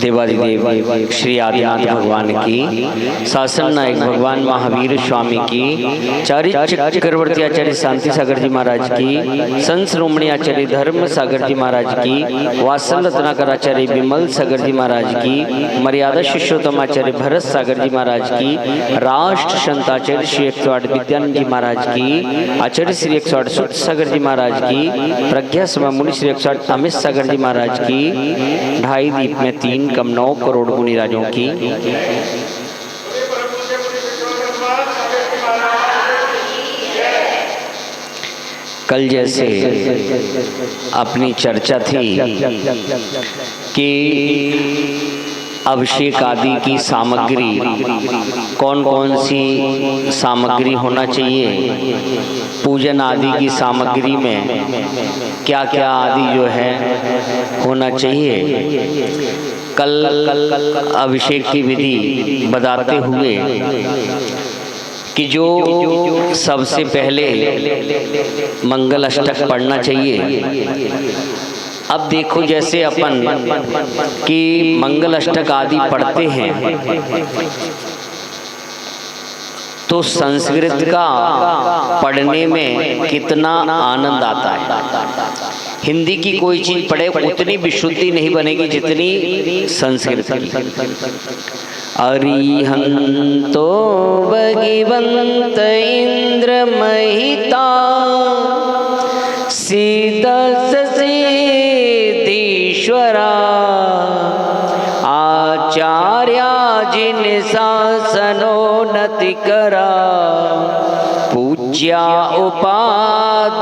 देवादिदेव श्री आदिनाथ भगवान की, शासन नायक भगवान महावीर स्वामी की, चार्य चक्रवर्ती आचार्य शांति सागर जी महाराज की, संत श्रोमणी आचार्य धर्म सागर जी महाराज की, वात्सल रत्नाकर आचार्य विमल सागर जी महाराज की, मर्यादा शिष्योत्तम आचार्य भरत सागर जी महाराज की, राष्ट्र संत आचार्य श्री 108 विद्यानंद जी महाराज की, आचार्य श्री 108 सुत सागर जी महाराज की, प्रज्ञा सभा मुनि श्री 108 अमित सागर जी महाराज की, ढाई दीप में 3 कम 9 करोड़ मुनिराजों की। कल जैसे अपनी चर्चा थी कि अभिषेक आदि की सामग्री कौन कौन सी सामग्री होना चाहिए, पूजन आदि की सामग्री में क्या क्या आदि जो है होना चाहिए। कल अभिषेक की विधि बताते हुए कि जो सबसे पहले मंगल अष्टक पढ़ना चाहिए। अब देखो जैसे अपन कि मंगल अष्टक आदि पढ़ते हैं तो संस्कृत का पढ़ने में कितना आनंद आता है। हिंदी की कोई चीज पढ़े उतनी विशुद्धि नहीं बनेगी जितनी संस्कृत की। अरिहंतो भगवंत इंद्र महिता सीदस सिद्धीश्वरा आचार्या जिन शासनोन्नति करा पूज्या उपाध्यायिका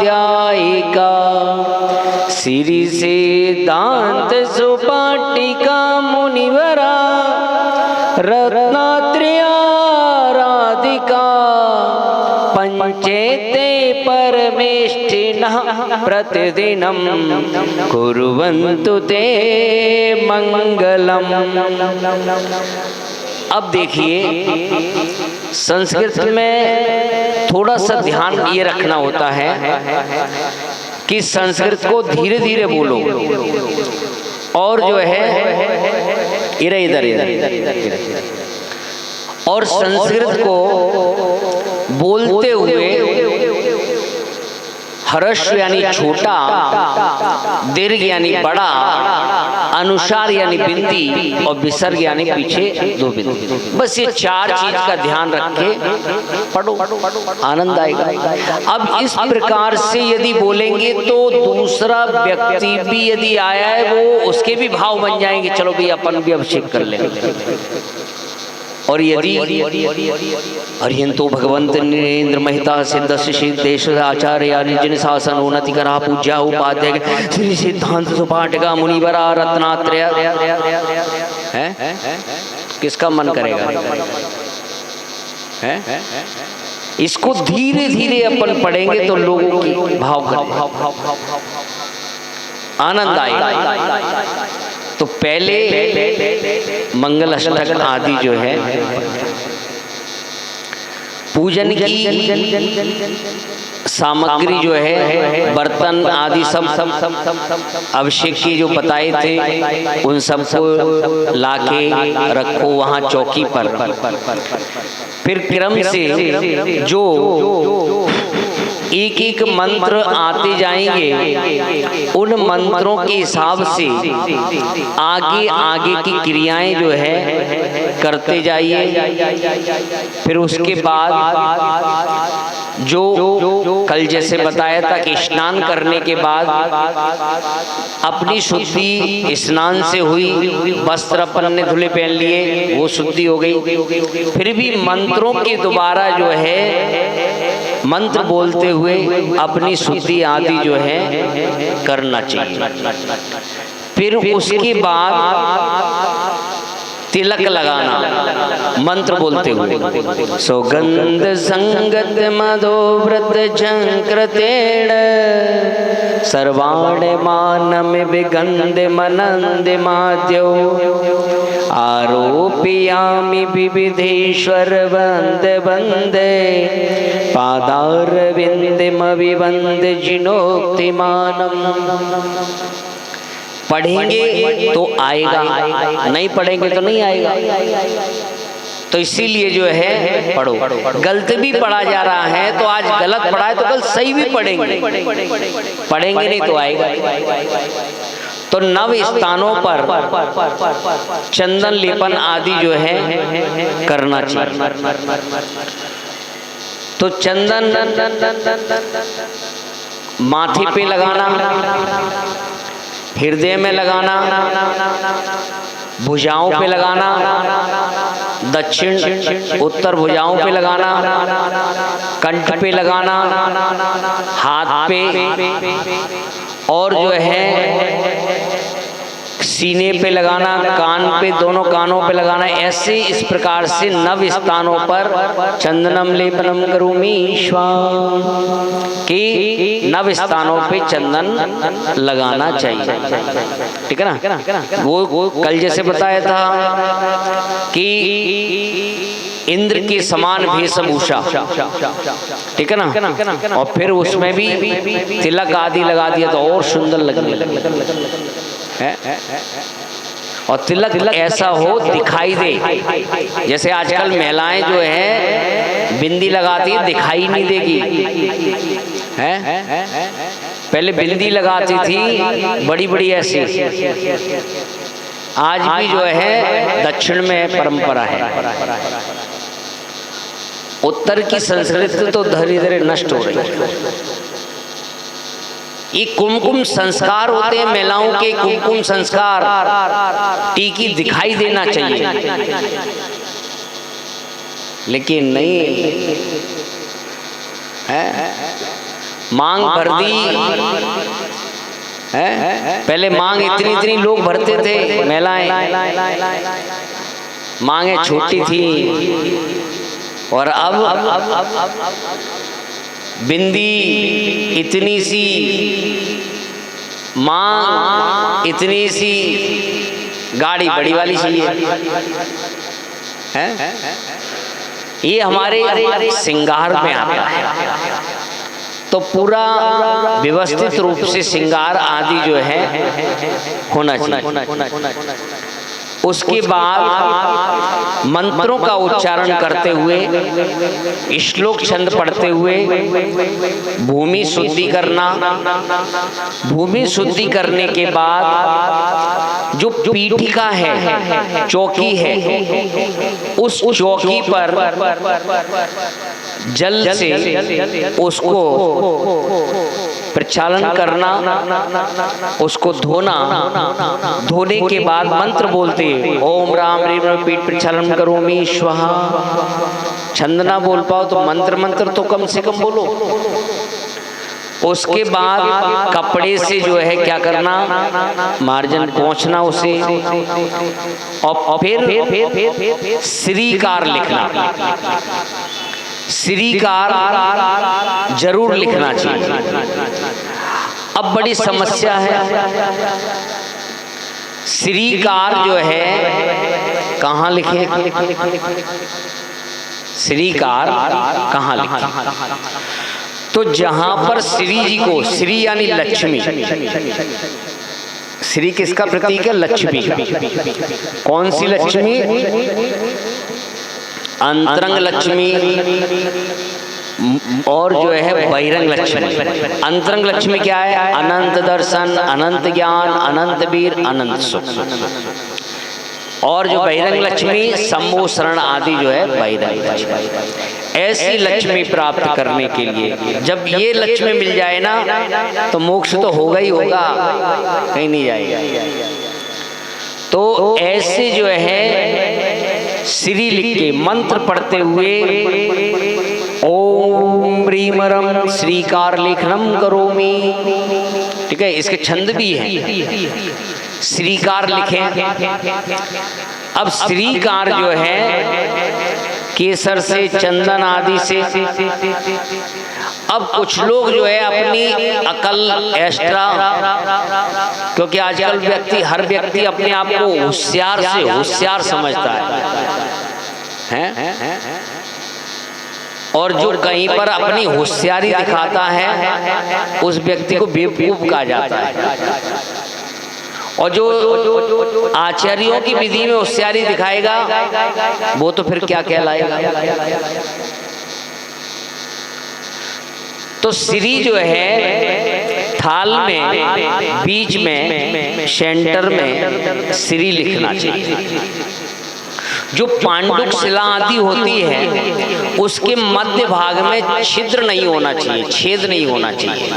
श्री सिद्धांत सुपाटिका मुनिवरा रत्नात्रिया राधिका पंचेते परमेष्ठिनः प्रतिदिनं कुर्वन्तु ते मंगलम। अब देखिए संस्कृत में थोड़ा सा ध्यान ये रखना होता है कि संस्कृत को धीरे धीरे बोलो और जो है इधर और संस्कृत को बोलते हुए हर्ष यानी छोटा, दीर्घ यानी बड़ा, अनुसार यानी बिंदी और विसर्ग यानी पीछे 2 बिंदी। बस ये 4 चीज का ध्यान रख के पढ़ो, आनंद आएगा। अब इस प्रकार से यदि बोलेंगे तो दूसरा व्यक्ति भी यदि आया है वो उसके भी भाव बन जाएंगे, चलो भाई अपन भी अभिषेक कर लेंगे। और यदि हरियंतो भगवंत नरेंद्र महिता सिद्धस्य सिद्धेश आचार्य जिन शासन उन्नति करा पूज्या उपाध्याय श्री सिद्धांत सुपाटिका मुनिवरा रत्नात्रय है, किसका मन करेगा है? इसको धीरे धीरे अपन पढ़ेंगे तो लोगों की भाव आनंद आएगा। तो पहले मंगल अष्टक आदि जो है पूजन की सामग्री जो है बर्तन आदि सब अभिषेक की जो बताए थे उन सबको लाके रखो वहाँ चौकी पर। फिर क्रम से जो एक एक मंत्र आते जाएंगे उन मंत्रों के हिसाब से आगे आगे की क्रियाएं जो है करते जाइए। फिर उसके बाद जो कल जैसे बताया था कि स्नान करने के बाद अपनी शुद्धि स्नान से हुई, वस्त्र अपन ने धुले पहन लिए वो शुद्धि हो गई। फिर भी मंत्रों के दोबारा जो है मंत्र बोलते हुए अपनी शुद्धि आदि जो है करना चाहिए। फिर उसके बाद तिलक लगाना मंत्र बोलते हुए सौगंध संगत मधोव्रत झंकृतेण सर्वाण मानम विगंध मनंद माद्यो आरोपयामि विविधेश्वर वंदे वंदे पादारविंदमविवंद जिनोक्तिमानम्। पढ़ेंगे तो आएगा, नहीं पढ़ेंगे तो नहीं आएगा। तो इसीलिए जो है पढ़ो। गलत भी पढ़ा जा रहा है तो आज गलत पढ़ा है तो कल सही भी पढ़ेंगे, पढ़ेंगे नहीं तो आएगा। तो नव स्थानों पर चंदन लेपन आदि जो है करना चाहिए। तो चंदन माथे पे लगाना, हृदय में लगाना, भुजाओं पे लगाना, दक्षिण उत्तर भुजाओं पे लगाना, कंठ पे लगाना, हाथ पे, और जो है सीने पे लगाना, कान पे, दोनों कानों पे लगाना। ऐसे इस प्रकार से नव स्थानों पर चंदनम लेपनम करोमि स्वाहा कि नव स्थानों पे चंदन लगाना चाहिए। ठीक है ना। वो कल जैसे बताया था कि इंद्र के समान वेशभूषा, ठीक है ना, और फिर उसमें भी तिलक आदि लगा दिया तो और सुंदर लगने लगे। और तिलक ऐसा हो दिखाई दे, जैसे आजकल महिलाएं जो है बिंदी लगाती है दिखाई नहीं देगी, है पहले बिंदी लगाती थी बड़ी बड़ी ऐसी। आज भी जो है दक्षिण में परंपरा है, उत्तर की संस्कृति तो धीरे धीरे नष्ट हो रही है। ये कुमकुम संस्कार होते हैं महिलाओं के, कुमकुम संस्कार, टीकी दिखाई देना चाहिए, लेकिन नहीं है। मांग भर दी है, पहले मांग इतनी इतनी लोग भरते थे महिलाएं, मांगे छोटी थी, और अब बिंदी इतनी सी, मांग इतनी सी, गाड़ी बड़ी वाली चाहिए, है? ये हमारे श्रृंगार में आता है। तो पूरा व्यवस्थित रूप से श्रृंगार आदि जो है होना चाहिए। उसके बाद मंत्रों का उच्चारण करते हुए, श्लोक छंद पढ़ते हुए भूमि शुद्धि करना। भूमि शुद्धि करने के बाद जो पीठिका है, चौकी है, उस चौकी पर जल से उसको प्रक्षालन करना, उसको धोना। धोने के बाद मंत्र बोलते, ओम राम ह्रीं पीठ प्रक्षालन करोमि स्वाहा। छंद ना बोल पाओ तो मंत्र तो कम से कम बोलो। उसके बाद कपड़े से जो है क्या करना, मार्जन पोंछना उसे, और फिर श्रीकार लिखना। श्रीकार जरूर लिखना चाहिए। अब बड़ी समस्या है, श्रीकार जो है कहाँ लिखे, श्रीकार कहाँ लिखे? तो जहां पर श्री जी को, श्री यानी लक्ष्मी, श्री किसका प्रतीक है? लक्ष्मी। कौन सी लक्ष्मी? अंतरंग लक्ष्मी और जो है बहिरंग लक्ष्मी। अंतरंग लक्ष्मी क्या है? अनंत दर्शन, अनंत ज्ञान, अनंत वीर, अनंत सुख। और जो बहिरंग लक्ष्मी शंभु शरण आदि जो है बहिरंग लक्ष्मी। ऐसी लक्ष्मी प्राप्त करने के लिए जब ये लक्ष्मी मिल जाए ना तो मोक्ष तो होगा ही होगा, कहीं नहीं जाएगा। तो ऐसे जो है श्री लिख के मंत्र पढ़ते हुए ओम ह्रीमरम श्रीकार लेखनम करोमि, ठीक है, इसके छंद भी है, श्रीकार लिखें। अब श्रीकार जो है केसर से, चंदन आदि से। अब कुछ लोग जो है अपनी अकल एक्स्ट्रा, क्योंकि आजकल हर व्यक्ति अपने आप को होशियार से होशियार समझता है, और जो कहीं पर अपनी होशियारी दिखाता है उस व्यक्ति को बेवकूफ कहा जाता है। और जो आचार्यों की विधि में होशियारी दिखाएगा वो तो फिर क्या कहलाएगा। तो श्री जो है थाल में बीच में सेंटर में श्री लिखना चाहिए। जो पांडुक शिला आदि होती है उसके मध्य भाग में छिद्र नहीं होना चाहिए, छेद नहीं होना चाहिए।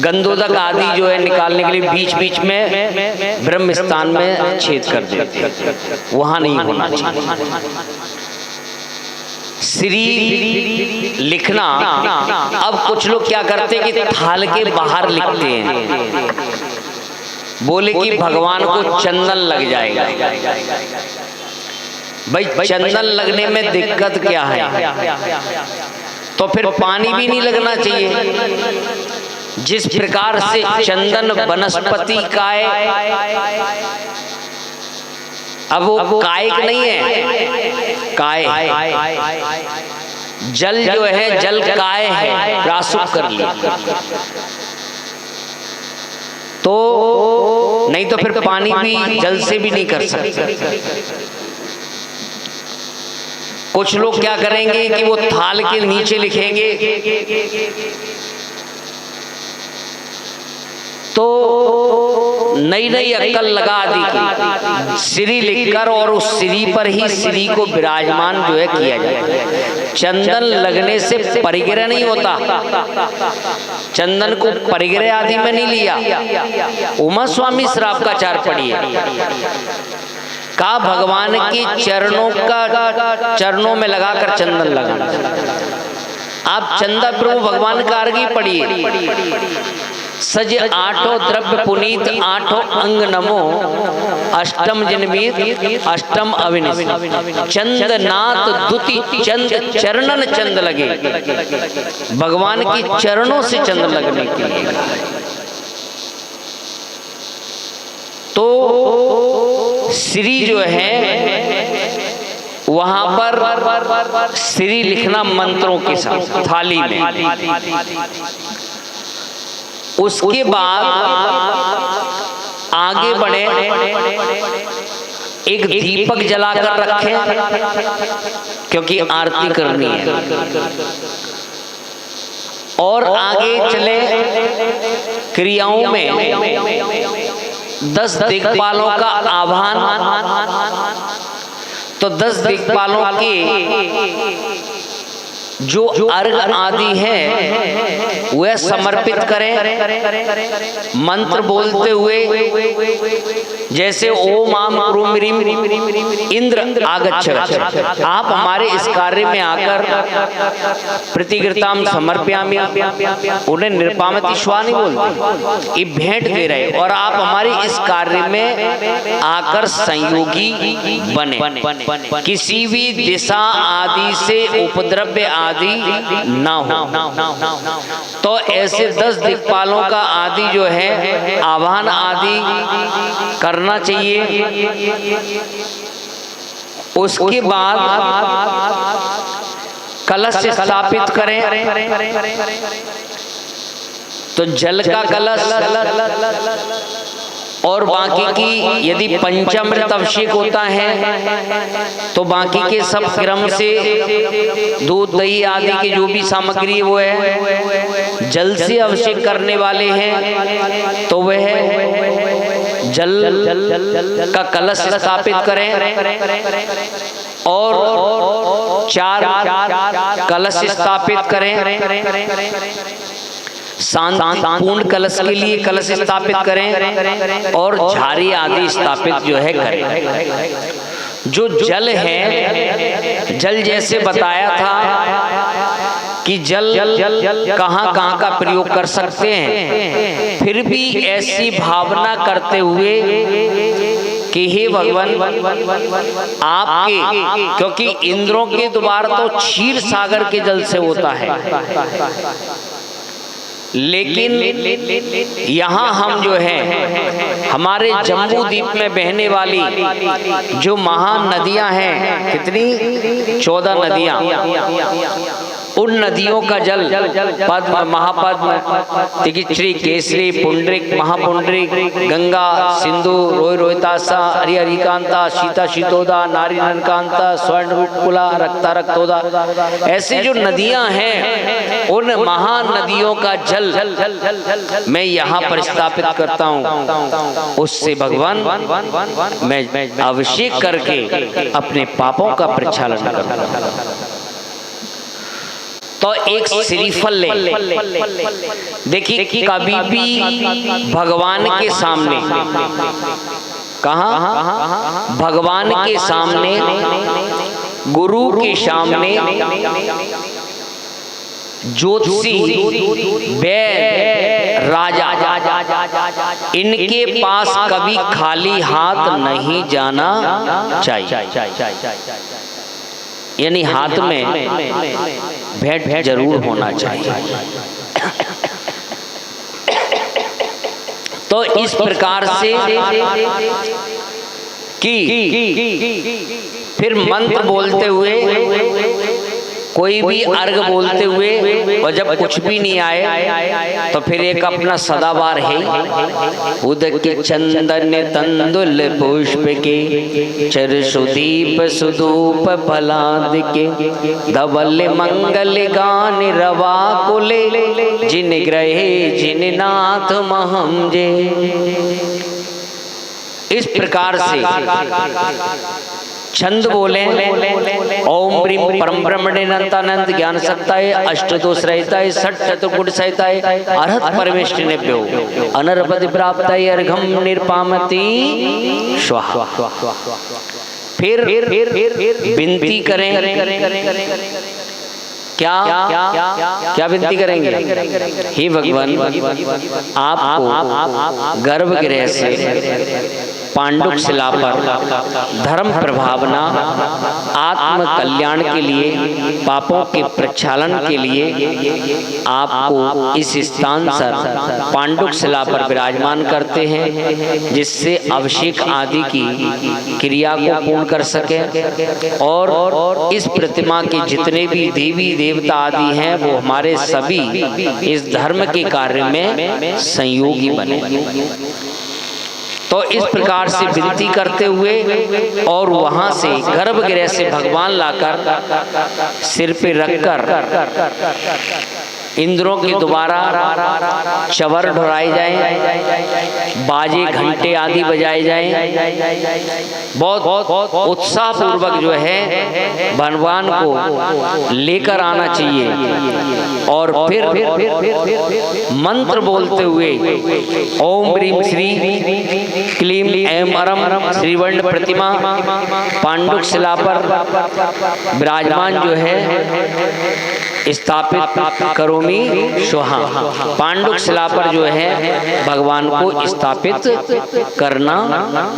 गंधोदक आदि जो है निकालने के लिए बीच बीच में ब्रह्म स्थान में छेद कर देते हैं, वहां नहीं होना चाहिए। श्री लिखना, अब कुछ लोग क्या करते हैं कि थाल के बाहर लिखते हैं, बोले कि भगवान को चंदन लग जाएगा। भाई चंदन लगने में दिक्कत क्या है? तो फिर पानी भी नहीं लगना चाहिए। जिस प्रकार से चंदन वनस्पति काय, अब वो कायिक नहीं है, काय जल जो है जल काय है, प्रासुप कर लिया तो नहीं तो फिर पानी भी जल से भी नहीं कर सकते। कुछ लोग क्या करेंगे कि वो थाल के नीचे लिखेंगे तो नई नई अक्कल लगा दी कि श्री लिखकर और उस श्री पर ही श्री को विराजमान जो है किया जाए। चंदन लगने से परिग्रह नहीं होता, चंदन को परिग्रह आदि में नहीं लिया। उमा स्वामी श्राप का चार पढ़िए, का भगवान की चरणों में लगाकर चंदन लगाना। आप चंदा प्रभु भगवान का अर्घी पढ़िए, सज आठों द्रव्य पुनीत आठों अंग नमो अष्टम जन्मीत अष्टम अविनिश चंदनाथ दुति चंद चरणन चंद लगे। भगवान की चरणों से चंद लगने के लिए तो श्री जो है वहां पर श्री लिखना मंत्रों के साथ थाली में। उसके बाद आगे बढ़े, एक दीपक जलाकर रखें क्योंकि आरती करनी है, और आगे चले क्रियाओं में 10 दिक्पालों का आह्वान। तो 10 दिक्पालों के जो अर्घ आदि है वह समर्पित करें मंत्र बोलते हुए, जैसे ओम आम क्रूम रीम इंद्र आगच्छ। आप हमारे इस कार्य में आकर प्रतिकृताम समर्प्यामि, उन्हें निर्पामति श्वा नहीं बोलते, ये भेंट दे रहे, और आप हमारे इस कार्य में आकर संयोगी बने, किसी भी दिशा आदि से उपद्रव्य आदि ना हो। तो ऐसे 10 दिक्पालों का आदि जो है आह्वान आदि करना चाहिए। उसके बाद कलश स्थापित करें, तो जल का कलश और बाकी की यदि पंचामृत अभिषेक होता है तो बाकी के सब क्रम से दूध दही आदि की जो भी सामग्री है वो है। जल से अभिषेक करने वाले हैं तो वह जल का कलश स्थापित करें, और 4 कलश स्थापित करें। शांतिपूर्ण कलश के लिए कलश स्थापित करें, और झारी आदि स्थापित जो है करें। जो जल है, जल जैसे बताया था कि जल कहाँ कहाँ का प्रयोग कर सकते हैं, फिर भी ऐसी भावना करते हुए कि हे भगवान आपके, क्योंकि इंद्रों के द्वार तो क्षीर सागर के जल से होता है, लेकिन यहाँ हम जो है हमारे जम्बू द्वीप में बहने वाली जो महान नदियां हैं, कितनी 14 नदियां, उन नदियों का जल पद्म, महापद्म, तिगित्री, केसरी, पुंडरिक, महापुंडरिक, गंगा, सिंधु, रोय रोहितासा, हरि हरिकांता, सीता शीतोदा, नारी नरकांता, स्वर्ण रूपकुला, रक्ता रक्तोदा, ऐसी जो नदियां हैं उन महान नदियों का जल मैं यहाँ पर स्थापित करता हूँ। उससे भगवान मैं अभिषेक करके अपने पापों का प्रक्षालन करूँगा। तो एक श्रीफल ले, देखिए कभी भी भगवान के सामने, कहाँ भगवान के सामने, गुरु के सामने, ज्योतिषी, वैद्य, राजा, इनके पास कभी खाली हाथ नहीं जाना चाहिए। यानी हाथ में भेंट जरूर होना चाहिए। तो इस प्रकार से कि फिर मंत्र बोलते हुए, कोई भी अर्घ बोलते हुए, और जब कुछ भी नहीं आए तो फिर एक अपना सदाबार है, उदक के चंदन तंदुल पुष्प के, चर सुदीप सुधूप फलाद के, धवल मंगल गान रवा कुले, जिन ग्रहे जिन नाथ महम जे। इस प्रकार से छंद बोले, ओम ब्रीम परम ब्रह्मणे नंतानंद ज्ञान सकताय, अष्टदोष रहताय, षट चतुर्गुण सहताय, अरहत परमेष्टि ने प्यो, अनरपति प्राप्ताय, अर्घम निर्पामति स्वाहा। फिर विनती करें, क्या विनती करेंगे? हे भगवान, आपको गर्भगृह से पांडुक शिला पर धर्म प्रभावना, आत्म कल्याण के लिए, पापों के प्रक्षालन के लिए आपको इस स्थान पर पांडुक शिला पर विराजमान करते हैं, जिससे अभिषेक आदि की क्रिया को पूर्ण कर सके। और इस प्रतिमा के जितने भी देवी देवता आदि हैं वो हमारे सभी इस धर्म के कार्य में संयोगी बने। तो इस प्रकार से विनती करते हुए और वहां से गर्भगृह से भगवान लाकर सिर पे रखकर इंद्रों के द्वारा चवर ढोराए जाएं, बाजे घंटे आदि बजाए जाएं, बहुत उत्साह पूर्वक जो है भगवान को लेकर आना चाहिए। और फिर मंत्र बोलते हुए ओम ह्रीं श्री क्लीम ऐं अरम श्रीवर्ण प्रतिमा पांडुक शिला पर विराजमान जो है स्थापित करोमि स्वाहा। पांडुक शिला पर जो है भगवान को स्थापित करना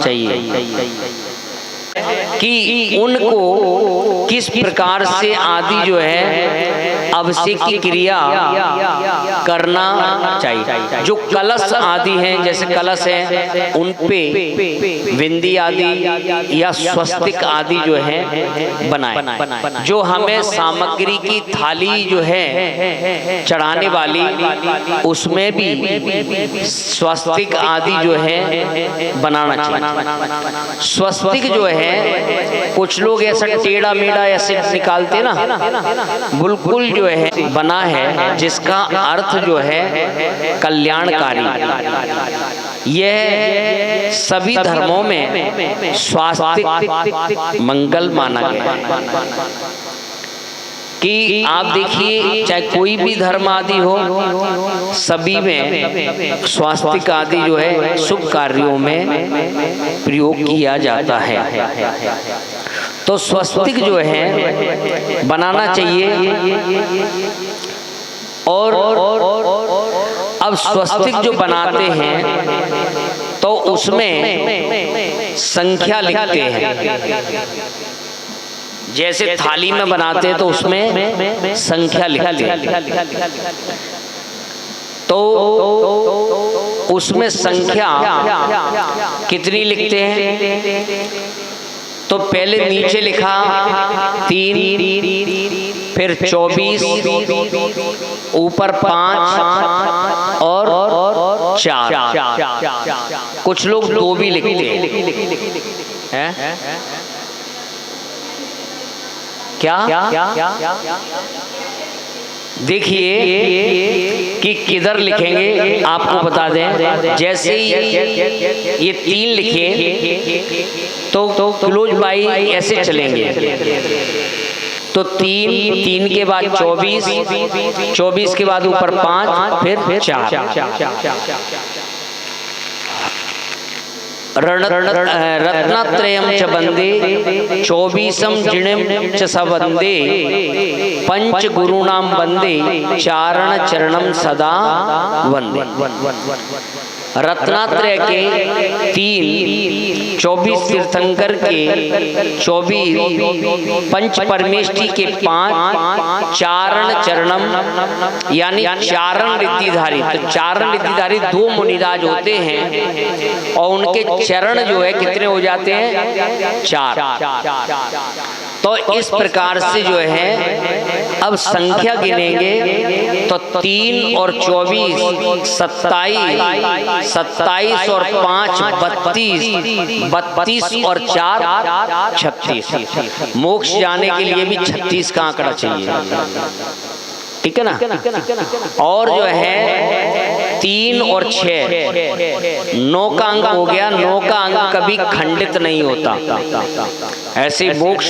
चाहिए कि उनको किस प्रकार से आदि जो है अभिषेक की क्रिया करना चाहिए। जो कलश आदि हैं, जैसे कलश हैं, उन पे बिंदी आदि या स्वस्तिक आदि जो है बनाए। जो हमें सामग्री की थाली जो है चढ़ाने वाली, उसमें भी स्वस्तिक आदि जो है बनाना चाहिए। स्वस्तिक जो है कुछ लोग ऐसा टेढ़ा मेढ़ा ऐसे निकालते ना, बिल्कुल जो है बना है जिसका अर्थ जो है कल्याणकारी। यह सभी धर्मों में स्वास्तिक मंगल माना गया कि आप देखिए चाहे कोई भी धर्म आदि हो, सभी में स्वास्तिक आदि जो है शुभ कार्यों में प्रयोग किया जाता है। तो स्वस्तिक जो है बनाना चाहिए। और अब स्वस्तिक जो बनाते हैं तो उसमें संख्या लिखते हैं। जैसे थाली में बनाते हैं तो उसमें संख्या लिखते हैं, तो उसमें संख्या कितनी लिखते हैं? तो पहले नीचे लिखा 3, फिर 24, ऊपर 5 और 4। कुछ लोग 2 भी लिखते हैं। क्या देखिए कि किधर लिखेंगे, आपको बता दें। जैसे ये 3 लिखे तो क्लोज बाई ऐसे चलेंगे। तो 3 के बाद 24 के बाद ऊपर 5 फिर 4। रत्नत्रयम च वंदे 24 जिणिम च सवंदे पंच गुरुणाम वंदे चारण चरणम सदा वंदे। रत्नात्रय के 3, 24 तीर्थंकर के 24, पंच परमेष्टि के 5, चारण चरणम यानी चारण रिद्धिधारी। तो चारण रिद्धिधारी 2 मुनिराज होते हैं और उनके चरण जो है कितने हो जाते हैं? 4। तो इस प्रकार से जो है अब संख्या गिनेंगे तो 3 और 24 27 और 5 32 और 4 36। मोक्ष जाने के लिए भी 36 का आंकड़ा चाहिए, ठीक है ना। और जो है 3 और 6 9 का अंक हो गया। 9 का अंक कभी खंडित नहीं होता। ऐसे मोक्ष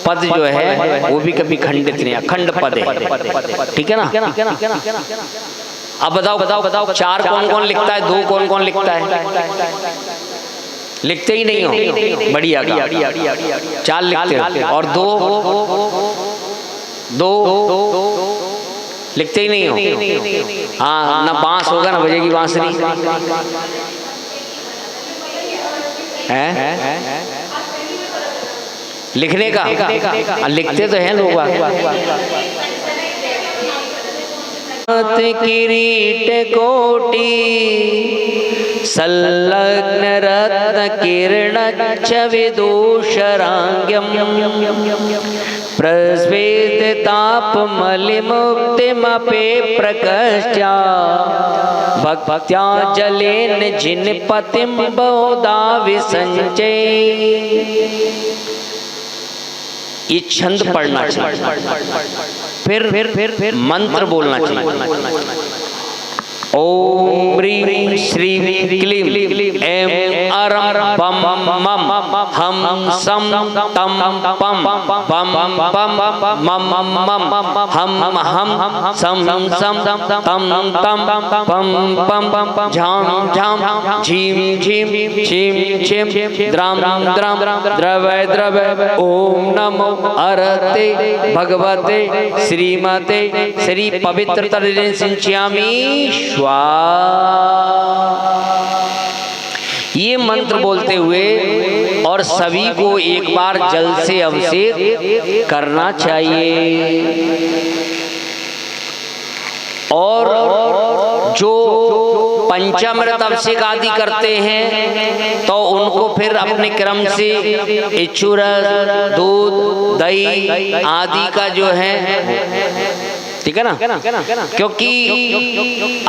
पद जो है वो भी कभी खंडित नहीं, अखंड पद है, ठीक है ना। अब बताओ 4 कौन कौन लिखता है, 2 कौन कौन लिखता है? लिखते ही नहीं हो, बढ़िया 4 लिखते हो और 2 लिखते ही नहीं हो। हाँ, ना बांस होगा ना बजेगी बांसुरी है लिखने का। लिखते तो हैं लोग। किरीट कोटि संलग्न रत्न किरणच्च विदूषरांग्यम प्रस्वेद तापमलिमुक्तिमपि प्रकश्चा भक्त्या जलेन जिनपतिं बहुधा विसंचय। ये छंद पढ़ना चाहिए, फिर मंत्र बोलना चाहिए। ओम ह्रीं श्रीं क्लीं ऐं अरं बम मम हम सम तम पम बम बम मम मम हम सम सम तम तम पम पम झाम झाम झीम झीम छीम छीम द्राम द्राम द्रवय द्रवय। ओम नमो अरते भगवते श्रीमते श्री पवित्र तरिणी सिंच्यामि। ये मंत्र बोलते हुए और सभी को एक बार जल से अभिषेक करना चाहिए। और जो पंचामृत अभिषेक आदि करते हैं तो उनको फिर अपने क्रम से इचुरस दूध दही आदि का जो है, ठीक है ना, क्योंकि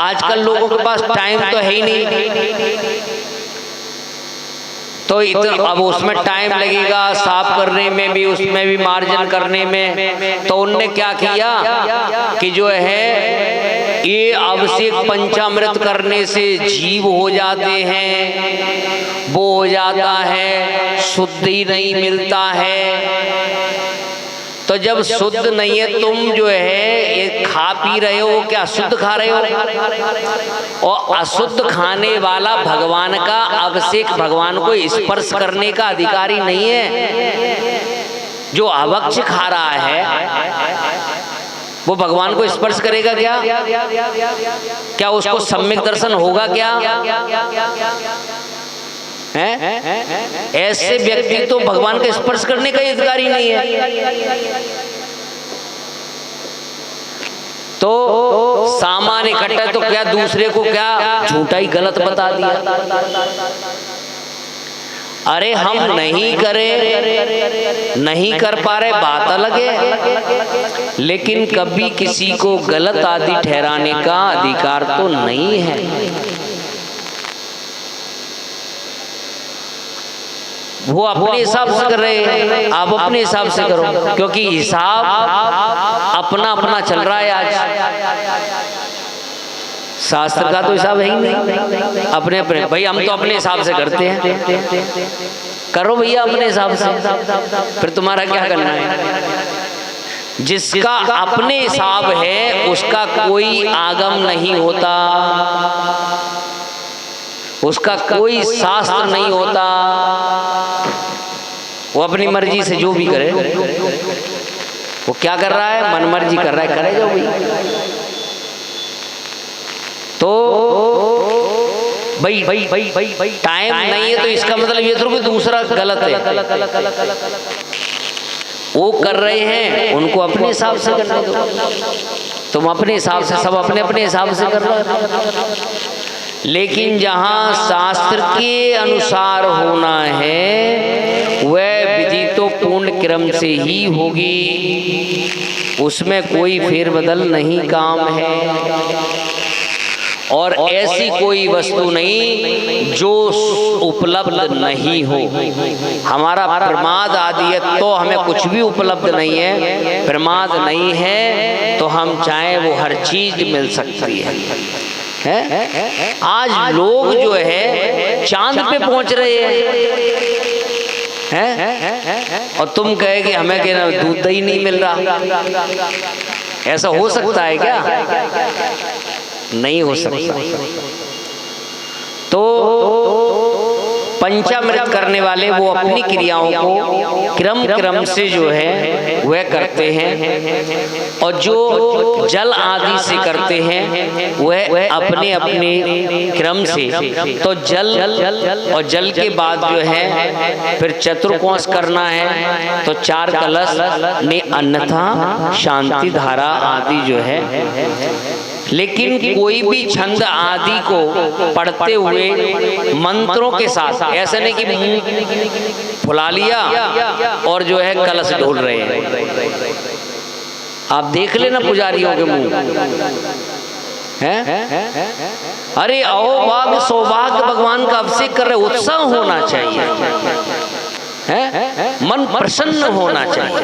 आजकल लोगों के पास टाइम तो है ही नहीं। तो अब उसमें टाइम लगेगा साफ करने में भी, उसमें भी मार्जन करने में। तो उनने क्या किया कि जो है ये अभिषेक पंचामृत करने से जीव हो जाते हैं, वो हो जाता है, शुद्ध ही नहीं मिलता है। तो जब शुद्ध नहीं है, तुम जो है ये खा पी रहे हो, क्या शुद्ध खा रहे हो? और अशुद्ध खाने वाला भगवान का अभिषेक भगवान को स्पर्श करने का अधिकारी नहीं है। जो अभक्ष खा रहा है वो भगवान को स्पर्श करेगा क्या? क्या उसको सम्यक दर्शन होगा क्या? ऐसे व्यक्ति तो भगवान का स्पर्श करने का अधिकारी नहीं है। तो सामान इकट्ठा तो क्या दूसरे को क्या झूठा ही गलत बता दिया। अरे हम नहीं करें, नहीं कर पा रहे बात अलग है, लेकिन कभी किसी को गलत आदि ठहराने का अधिकार तो नहीं है। वो अपने हिसाब से कर रहे हैं, आप अपने हिसाब से करो, क्योंकि हिसाब अपना अपना चल रहा है आज। शास्त्र का तो हिसाब है ही नहीं, अपने अपने। भाई हम तो अपने हिसाब से करते हैं, करो भैया अपने हिसाब से, फिर तुम्हारा क्या करना है। जिसका अपने हिसाब है उसका कोई आगम नहीं होता, उसका कोई शास्त्र नहीं होता। वो अपनी मर्जी से जो भी करे, वो क्या कर रहा है, मन मर्जी कर रहा है, करेगा भाई। तो भाई टाइम नहीं है तो इसका मतलब ये थोड़ा कि दूसरा गलत है। वो कर रहे हैं, उनको अपने हिसाब से करने दो, तुम अपने हिसाब से, सब अपने अपने हिसाब से कर रहे हो। लेकिन जहाँ शास्त्र के अनुसार होना है वह विधि तो पूर्ण क्रम से ही होगी, उसमें कोई फेरबदल नहीं काम है। और ऐसी कोई वस्तु नहीं जो उपलब्ध नहीं हो। हमारा प्रमाद आदि है तो हमें कुछ भी उपलब्ध नहीं है, प्रमाद नहीं है तो हम चाहे वो हर चीज मिल सकती है। आज लोग जो है चांद पे पहुंच रहे हैं और तुम कहे कि हमें क्या दूध दही नहीं मिल रहा। ऐसा हो सकता है क्या? नहीं हो सकता। तो पंचामृत करने वाले वो अपनी क्रियाओं को क्रम से जो है वह करते हैं, और जो जल आदि से करते हैं वह अपने अपने क्रम से। तो जल और जल के बाद जो है फिर चतुर्कोश करना है, तो 4 कलश ने अन्यथा शांति धारा आदि जो है। लेकिन कोई भी छंद आदि को पढ़ते हुए मंत्रों के साथ, ऐसा नहीं कि फुला लिया और जो है कलश ढोल रहे हैं। आप देख लेना पुजारियों के मुंह हैं। अरे अहोभाग्य सौभाग्य भगवान का अभिषेक कर रहे, उत्साह होना चाहिए, मन प्रसन्न होना चाहिए।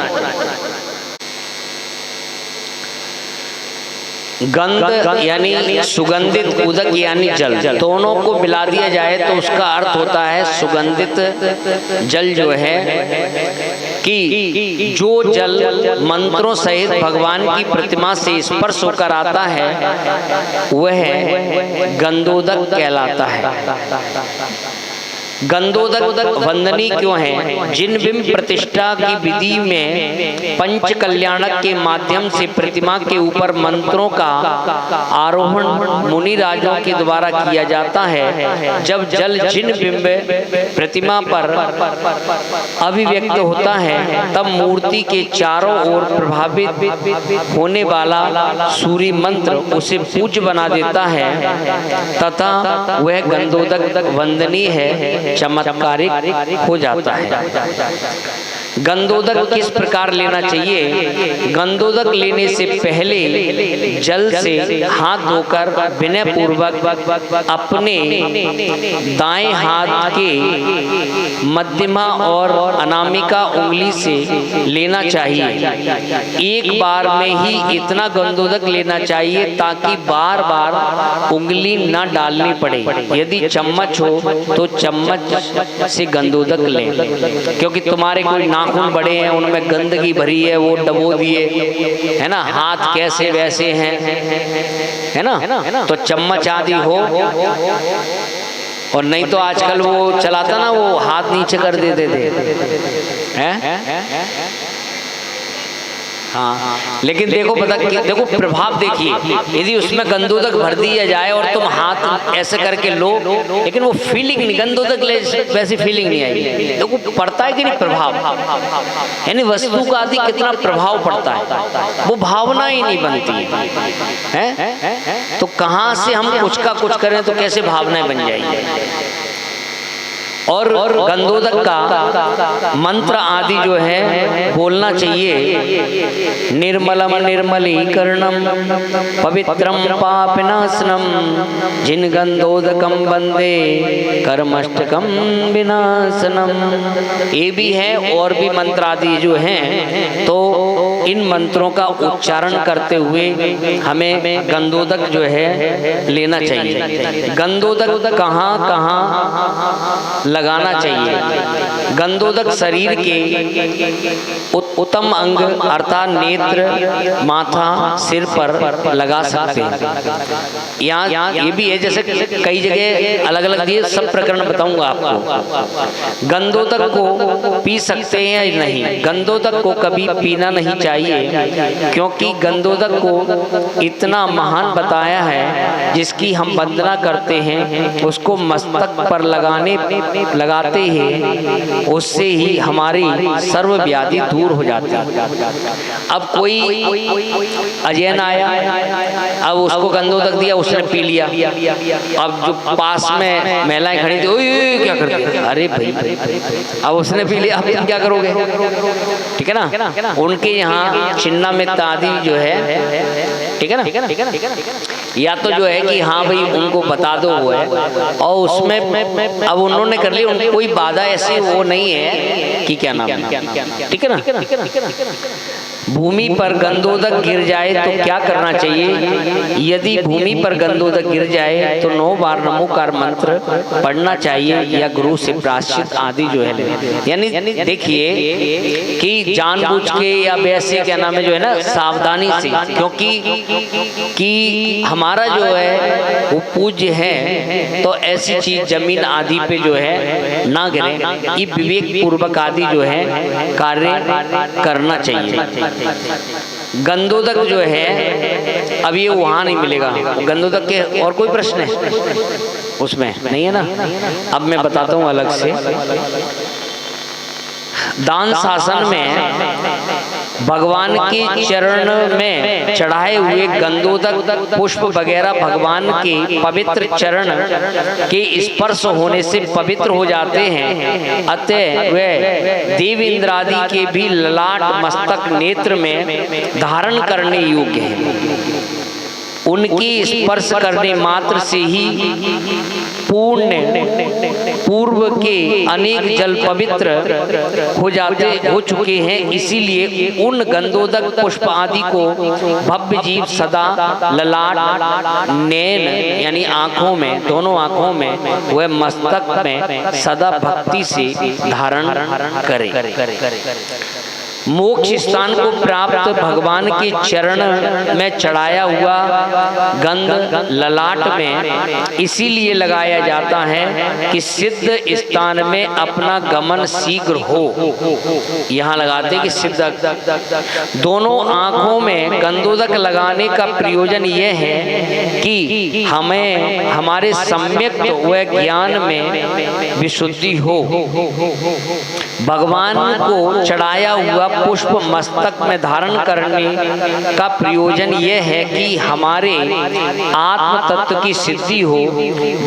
गंध यानी सुगंधित, उदक यानी जल, दोनों को मिला दिया जाए तो उसका अर्थ होता है सुगंधित जल। जो है कि जो जल मंत्रों सहित भगवान की प्रतिमा से स्पर्श होकर आता है वह गंधोदक कहलाता है। गंधोदक वंदनीय क्यों है? जिन बिंब प्रतिष्ठा की विधि में पंच कल्याणक के माध्यम से प्रतिमा के ऊपर मंत्रों का आरोहण मुनि राजों के द्वारा किया जाता है, जब जल जिन बिंब प्रतिमा पर अभिव्यक्त होता है तब मूर्ति के चारों ओर प्रभावित होने वाला सूर्य मंत्र उसे पूज्य बना देता है, तथा वह गंधोदक वंदनीय है, चमत्कारिक हो जाता है। गंधोदक किस प्रकार लेना चाहिए? गंधोदक लेने से पहले जल से हाथ धोकर विनय पूर्वक अपने दाएं हाथ के मध्यमा और अनामिका उंगली से लेना चाहिए। एक बार में ही इतना गंधोदक लेना चाहिए ताकि बार बार उंगली न डालनी पड़े। यदि चम्मच हो तो चम्मच से गंधोदक लें, क्योंकि तुम्हारे कोई नाखून बड़े हैं उनमें गंदगी भरी है, वो डबो दिए है ना, हाथ कैसे वैसे हैं, है ना, तो चम्मच आदि हो। और नहीं तो आजकल वो चलाता ना, वो हाथ नीचे कर देते थे हैं। हाँ, लेकिन देखो देखो प्रभाव देखिए, यदि उसमें गंधोदक भर दिया जाए और तुम हाथ ऐसे करके लो, लेकिन वो फीलिंग नहीं, गंधोदक ले वैसी फीलिंग नहीं आई। देखो पड़ता है कि नहीं प्रभाव, यानी वस्तु का आदि कितना प्रभाव पड़ता है, वो भावना ही नहीं बनती है। तो कहाँ से हम कुछ का कुछ करें तो कैसे भावनाएं बन जाएंगी। और गंधोदक का मंत्र आदि जो है बोलना चाहिए। निर्मलम निर्मलीकरणम पवित्रम पापनाशनम जिन गंधोदकम वंदे कर्मष्टकम विनाशनम। ये भी है और भी मंत्र आदि जो हैं, तो इन मंत्रों का उच्चारण करते हुए हमें गंधोदक जो है लेना चाहिए। गंधोदक कहाँ कहाँ लगाना चाहिए? गंधोदक शरीर के उत्तम अंग अर्थात नेत्र, माथा, सिर पर लगा सकते हैं। यहाँ ये भी है, जैसे कई जगह अलग अलग दिए, सब प्रकरण बताऊंगा आपको। गंधोदक को पी सकते हैं या नहीं? गंधोदक को कभी पीना नहीं चाहिए, क्योंकि गंधोदक को इतना महान बताया है, जिसकी हम वंदना करते हैं उसको मस्तक पर लगाते हैं, उससे ही हमारी सर्व व्याधि दूर हो जाती है। अब कोई अजैन आया, अब उसको गंधोदक दिया, उसने पी लिया। अब जो पास में महिलाएं खड़ी थी, ओए क्या कर दिया? अरे भाई, अब उसने पी लिया, अब तुम क्या करोगे? ठीक है ना? उनके यहाँ छिन्ना मित्र आदि जो है, ठीक है ना, या तो जो है कि हाँ भाई उनको बता दो वो है, और उसमें अब उन्होंने कर लिया, उनकी कोई बाधा ऐसी वो नहीं है कि क्या नाम है, ठीक है ना। भूमि पर गंधोदक गिर जाए तो क्या करना चाहिए? यदि भूमि पर गंधोदक गिर जाए तो 9 बार नमोकार मंत्र पढ़ना चाहिए, या गुरु से प्रायश्चित आदि जो है। यानी देखिए कि जानबूझ के या वैसे क्या नाम है जो है ना, सावधानी से, क्योंकि हमारा जो है वो पूज्य है, तो ऐसी चीज जमीन आदि पे जो है ना गिरे, ये विवेक पूर्वक आदि जो है कार्य करना चाहिए। गंधोदक जो है अब ये वहां नहीं मिलेगा, गंधोदक के और कोई प्रश्न है उसमें नहीं है ना? अब मैं बताता हूँ अलग से। दान शासन में भगवान के चरण में चढ़ाए हुए गंधोदक पुष्प वगैरह भगवान के पवित्र चरण के स्पर्श होने से पवित्र हो जाते हैं, अतः वे देव इंद्रादि के भी ललाट, मस्तक, नेत्र में धारण करने योग्य हैं। उनकी स्पर्श करने मात्र से ही पूर्व के अनेक जल पवित्र हो चुके हैं। इसीलिए उन गंधोदक पुष्प आदि को भव्य जीव सदा ललाट, नैन यानी आंखों में, दोनों आंखों में, वह मस्तक में सदा भक्ति से धारण करे। मोक्ष स्थान को प्राप्त भगवान के चरण में चढ़ाया हुआ गंध ललाट में इसीलिए लगाया जाता है कि सिद्ध स्थान में अपना गमन शीघ्र हो। यहाँ लगाते कि सिद्ध। दोनों आंखों में गंधोदक लगाने का प्रयोजन यह है कि हमें हमारे सम्यक व ज्ञान में विशुद्धि हो। भगवान को चढ़ाया हुआ पुष्प मस्तक में धारण करने का प्रयोजन यह है कि हमारे आत्म तत्व की सिद्धि हो।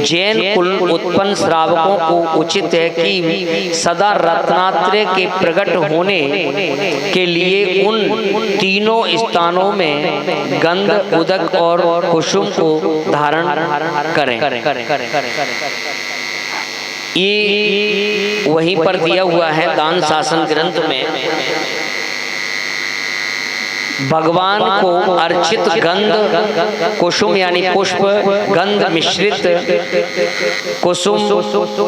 जैन कुल उत्पन्न श्रावकों को उचित है कि सदा रत्नात्रय के प्रकट होने के लिए उन तीनों स्थानों में गंध, उदक और कुसुम को धारण करें। ये वहीं पर दिया हुआ है दान शासन ग्रंथ में। भगवान को अर्चित गंध कुसुम यानी पुष्प गंध मिश्रित कुसुम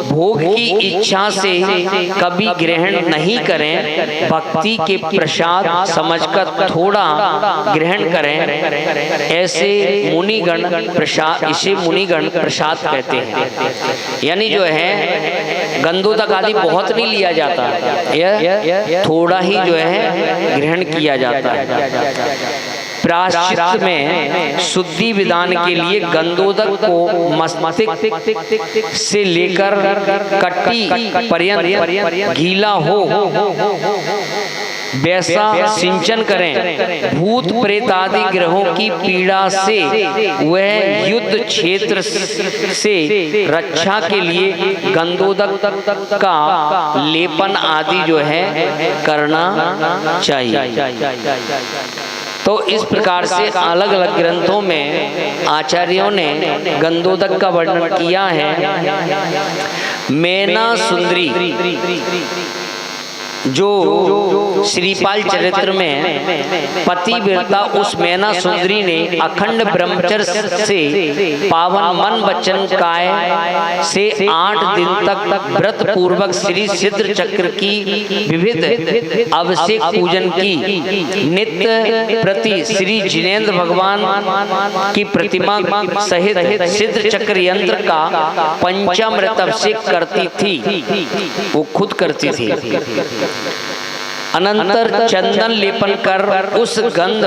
भोग की इच्छा से कभी ग्रहण नहीं करें। भक्ति के प्रसाद समझकर थोड़ा ग्रहण करें। ऐसे मुनिगण प्रसाद, इसे मुनिगण प्रसाद कहते हैं। यानी जो है गंधोदक आदि बहुत नहीं लिया जाता, यह थोड़ा ही जो है ग्रहण किया जाता है। प्रायश्चित में शुद्धि विधान के लिए गंधोदक को मस्तक से लेकर कट्टी पर्यंत गीला हो वैसा सिंचन करें। भूत प्रेत आदि ग्रहों की पीड़ा से वह युद्ध क्षेत्र से रक्षा के लिए गंधोदक का लेपन आदि जो है करना चाहिए। तो इस प्रकार से अलग अलग ग्रंथों में आचार्यों ने गंधोदक का वर्णन किया है। मैना सुंदरी जो श्रीपाल चरित्र में पतिव्रता उस मैना सुंदरी ने अखंड ब्रह्मचर्य से पावन मन वचन काय से 8 दिन तक व्रत पूर्वक श्री सिद्ध चक्र की विविध अभिषेक पूजन की। नित्य प्रति श्री जिनेन्द्र भगवान की प्रतिमा सहित सिद्ध चक्र यंत्र का पंचामृत अभिषेक करती थी, वो खुद करती थी। अनंतर चंदन लेपन कर उस गंध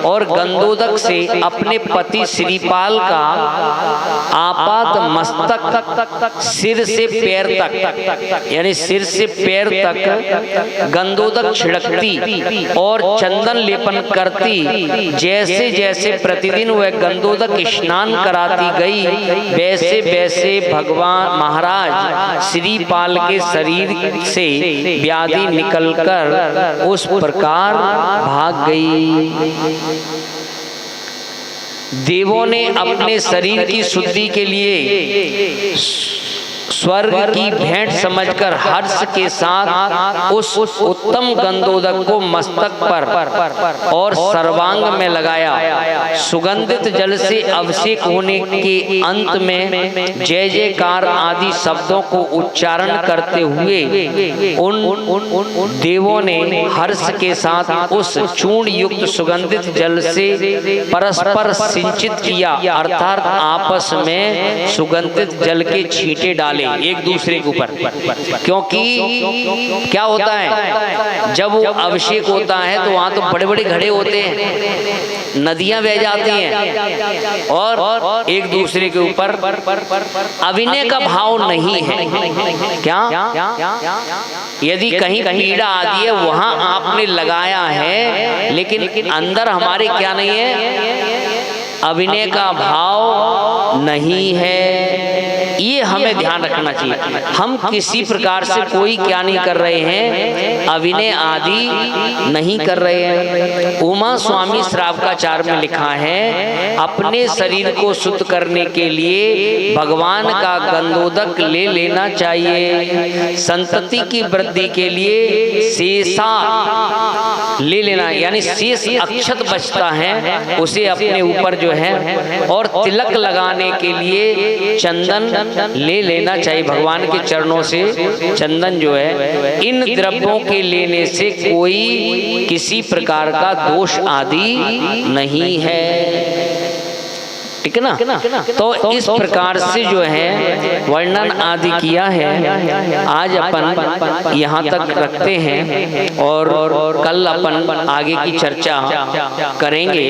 और गंधोदक से अपने पति श्रीपाल का आपात मस्तक सिर से पैर तक, यानी सिर से पैर तक गंधोदक छिड़कती और चंदन लेपन करती। जैसे जैसे प्रतिदिन वह गंधोदक स्नान कराती गई, वैसे वैसे भगवान महाराज श्रीपाल के शरीर से व्याधि निकलकर उस प्रकार भाग गई। देवों ने अपने शरीर की शुद्धि के लिए स्वर्ग की भेंट समझकर हर्ष के साथ उस उत्तम गंधोदक को मस्तक पर और सर्वांग में लगाया। सुगंधित जल से अभिषेक होने के अंत में जय जयकार आदि शब्दों को उच्चारण करते हुए उन देवों ने हर्ष के साथ उस चूर्ण युक्त सुगंधित जल से परस्पर सिंचित किया, अर्थात आपस में सुगंधित जल के छींटे डाले एक दूसरे के ऊपर। क्योंकि क्या होता है, जब वो अभिषेक होता है तो वहां तो बड़े बड़े घड़े होते हैं, नदियां बह जाती हैं और एक दूसरे के ऊपर अभिनय का भाव नहीं है। क्या यदि कहीं पीड़ा आती है वहां आपने लगाया है, लेकिन अंदर हमारे क्या नहीं है, अभिनय का भाव नहीं है। ये हमें ध्यान रखना चाहिए। हम किसी प्रकार से कोई क्या नहीं कर रहे हैं, अभिनय आदि नहीं कर रहे हैं। उमा स्वामी श्रावकाचार में लिखा है, अपने शरीर को शुद्ध करने के लिए भगवान का गंधोदक ले लेना चाहिए। संतति की वृद्धि के लिए शेषा ले लेना, यानी शेष अक्षत बचता है उसे अपने ऊपर जो है, और तिलक लगाने के लिए चंदन ले लेना चाहिए। भगवान के चरणों से चंदन जो है, इन द्रव्यों के लेने से कोई किसी प्रकार का दोष आदि नहीं है। ठीक है ना। तो इस प्रकार से जो है वर्णन आदि किया है। आज अपन यहाँ तक रखते हैं और कल अपन आगे की चर्चा करेंगे।